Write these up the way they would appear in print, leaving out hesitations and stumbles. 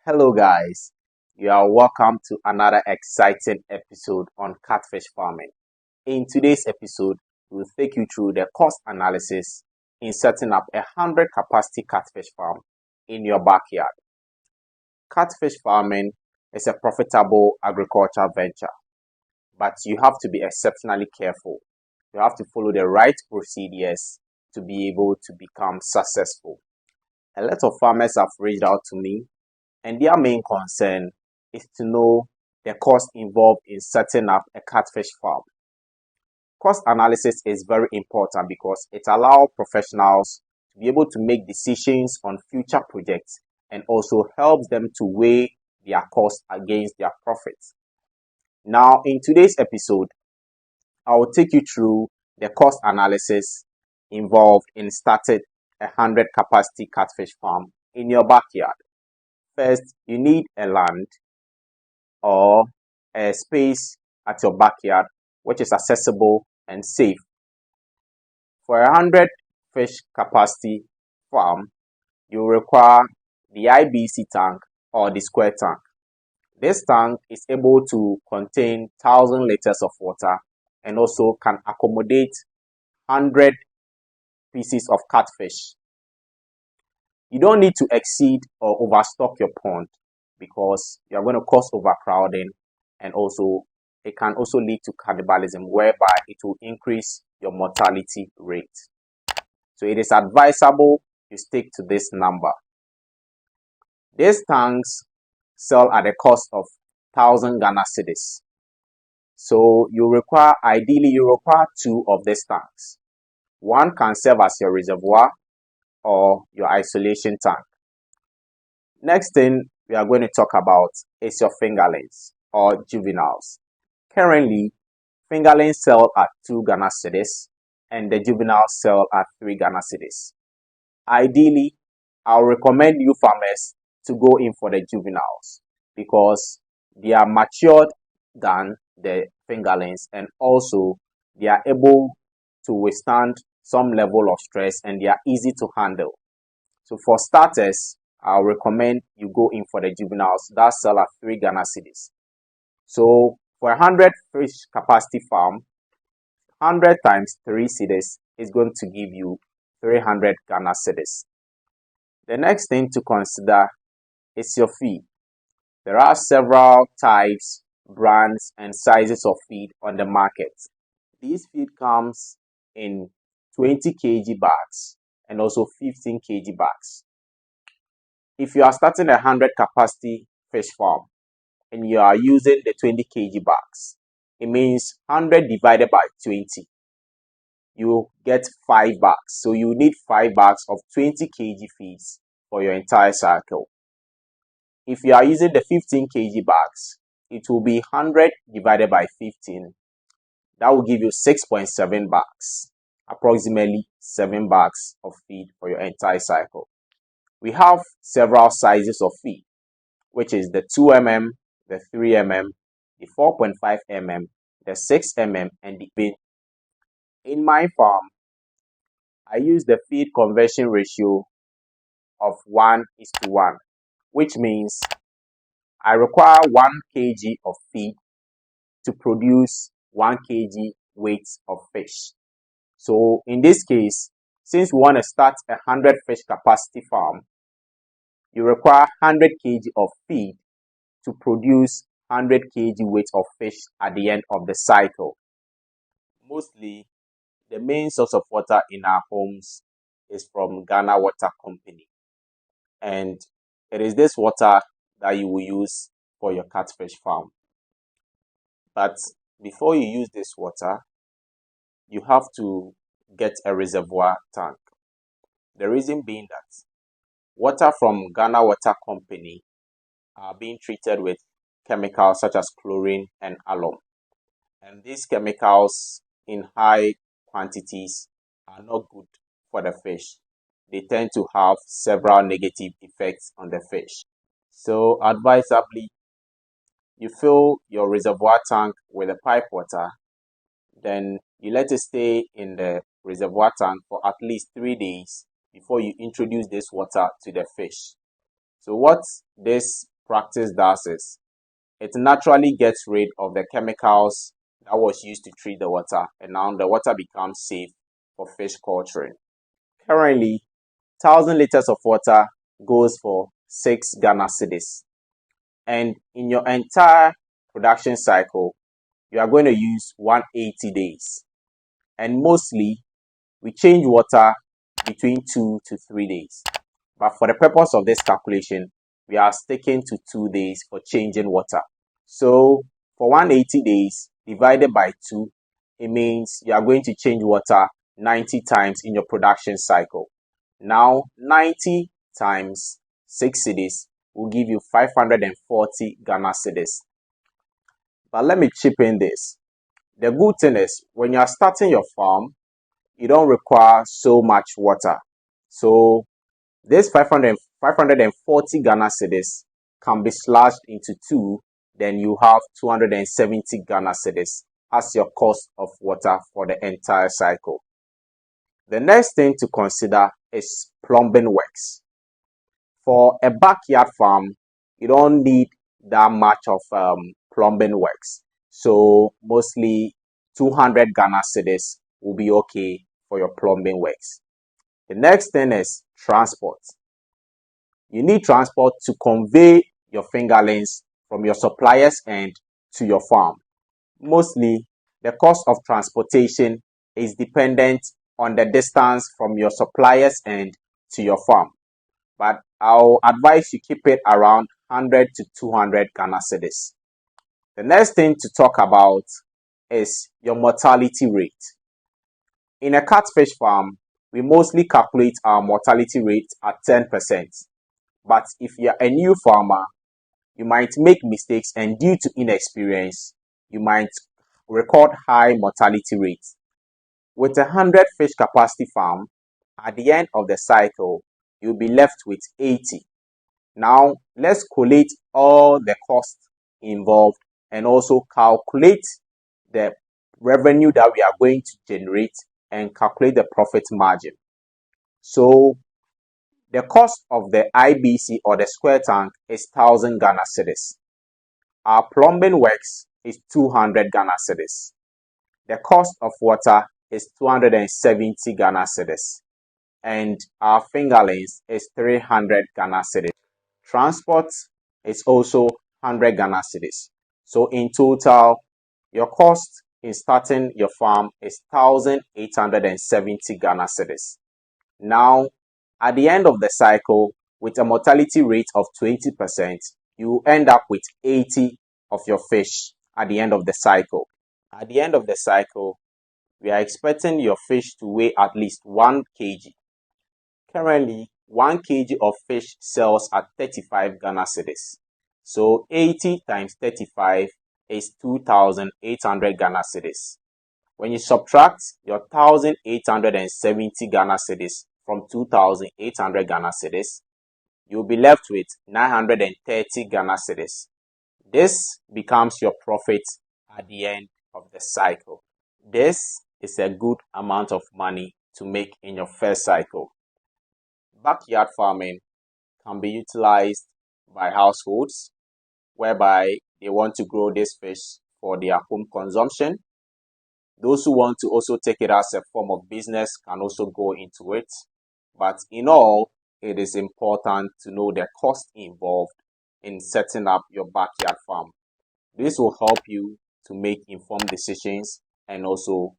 Hello, guys. You are welcome to another exciting episode on catfish farming. In today's episode, we'll take you through the cost analysis in setting up a 100 capacity catfish farm in your backyard. Catfish farming is a profitable agricultural venture, but you have to be exceptionally careful. You have to follow the right procedures to be able to become successful. A lot of farmers have reached out to me and their main concern is to know the cost involved in setting up a catfish farm. Cost analysis is very important because it allows professionals to be able to make decisions on future projects and also helps them to weigh their costs against their profits. Now, in today's episode, I will take you through the cost analysis involved in starting a 100 capacity catfish farm in your backyard. First, you need a land or a space at your backyard which is accessible and safe. For a 100 fish capacity farm, you require the IBC tank or the square tank. This tank is able to contain 1,000 liters of water and also can accommodate 100 pieces of catfish. You don't need to exceed or overstock your pond because you are going to cause overcrowding, and also it can also lead to cannibalism whereby it will increase your mortality rate. So it is advisable you stick to this number. These tanks sell at a cost of 1,000 Ghana cedis. So ideally you require two of these tanks. One can serve as your reservoir or your isolation tank. Next thing we are going to talk about is your fingerlings or juveniles. Currently, fingerlings sell at 2 Ghana cedis and the juveniles sell at 3 Ghana cedis. Ideally, I'll recommend you farmers to go in for the juveniles because they are matured than the fingerlings and also they are able to withstand some level of stress and they are easy to handle. So for starters, I'll recommend you go in for the juveniles that sell at 3 Ghana cedis. So for a 100 fish capacity farm, 100 times 3 cedis is going to give you 300 Ghana cedis. The next thing to consider is your feed. There are several types, brands, and sizes of feed on the market. This feed comes in 20 kg bags and also 15 kg bags. If you are starting a 100 capacity fish farm and you are using the 20 kg bags, it means 100 divided by 20. You get 5 bags. So you need 5 bags of 20 kg feeds for your entire cycle. If you are using the 15 kg bags, it will be 100 divided by 15. That will give you 6.7 bags, approximately 7 bags of feed for your entire cycle. We have several sizes of feed, which is the 2 mm, the 3 mm, the 4.5 mm, the 6 mm, and the bin. In my farm, I use the feed conversion ratio of 1:1, which means I require 1 kg of feed to produce 1 kg weight of fish. So in this case, since we want to start a 100 fish capacity farm, you require 100 kg of feed to produce 100 kg weight of fish at the end of the cycle. Mostly, the main source of water in our homes is from Ghana Water Company. And it is this water that you will use for your catfish farm. But before you use this water, you have to get a reservoir tank. The reason being that water from Ghana Water Company are being treated with chemicals such as chlorine and alum. And these chemicals in high quantities are not good for the fish. They tend to have several negative effects on the fish. So advisably, you fill your reservoir tank with the pipe water, then you let it stay in the reservoir tank for at least 3 days before you introduce this water to the fish. So what this practice does is it naturally gets rid of the chemicals that was used to treat the water, and now the water becomes safe for fish culturing. Currently, 1,000 liters of water goes for 6 Ghana cedis. And in your entire production cycle, you are going to use 180 days. And mostly, we change water between 2 to 3 days. But for the purpose of this calculation, we are sticking to 2 days for changing water. So for 180 days divided by 2, it means you are going to change water 90 times in your production cycle. Now 90 times 6 cedis will give you 540 Ghana cedis. But let me chip in this. The good thing is when you are starting your farm, you don't require so much water. So this 540 Ghana cedis can be slashed into 2, then you have 270 Ghana cedis as your cost of water for the entire cycle. The next thing to consider is plumbing works. For a backyard farm, you don't need that much of plumbing works. So mostly 200 Ghana cedis will be okay for your plumbing works. The next thing is transport. You need transport to convey your fingerlings from your supplier's end to your farm. Mostly, the cost of transportation is dependent on the distance from your supplier's end to your farm. But I'll advise you keep it around 100 to 200 Ghana cedis. The next thing to talk about is your mortality rate. In a catfish farm, we mostly calculate our mortality rate at 10%. But if you're a new farmer, you might make mistakes, and due to inexperience, you might record high mortality rates. With a 100 fish capacity farm, at the end of the cycle, you'll be left with 80. Now, let's collate all the costs involved and also calculate the revenue that we are going to generate and calculate the profit margin. So, the cost of the IBC or the square tank is 1,000 Ghana cedis. Our plumbing works is 200 Ghana cedis. The cost of water is 270 Ghana cedis. And our fingerlings is 300 Ghana cedis. Transport is also 100 Ghana cedis. So in total, your cost in starting your farm is 1,870 Ghana cedis. Now, at the end of the cycle, with a mortality rate of 20%, you end up with 80 of your fish at the end of the cycle. At the end of the cycle, we are expecting your fish to weigh at least 1 kg. Currently, 1 kg of fish sells at 35 Ghana cedis. So 80 times 35 is 2,800 Ghana cedis. When you subtract your 1,870 Ghana cedis from 2,800 Ghana cedis, you'll be left with 930 Ghana cedis. This becomes your profit at the end of the cycle. This is a good amount of money to make in your first cycle. Backyard farming can be utilized by households whereby they want to grow this fish for their home consumption. Those who want to also take it as a form of business can also go into it. But in all, it is important to know the cost involved in setting up your backyard farm. This will help you to make informed decisions and also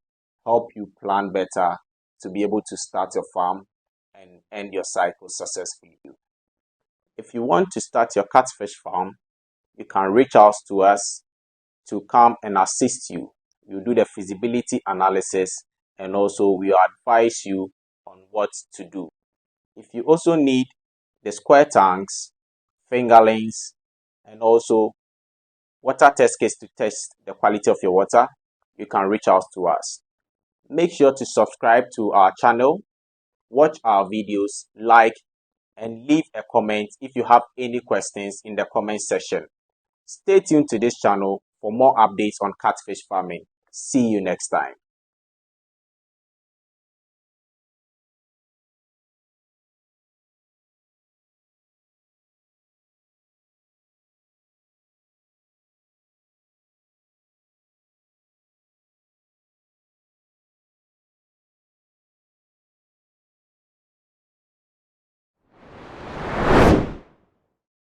help you plan better to be able to start your farm and end your cycle successfully. If you want to start your catfish farm, you can reach out to us to come and assist you. We'll do the feasibility analysis and also we'll advise you on what to do. If you also need the square tanks, fingerlings, and also water test kits to test the quality of your water, you can reach out to us. Make sure to subscribe to our channel, watch our videos, like, and leave a comment if you have any questions in the comment section. Stay tuned to this channel for more updates on catfish farming. See you next time.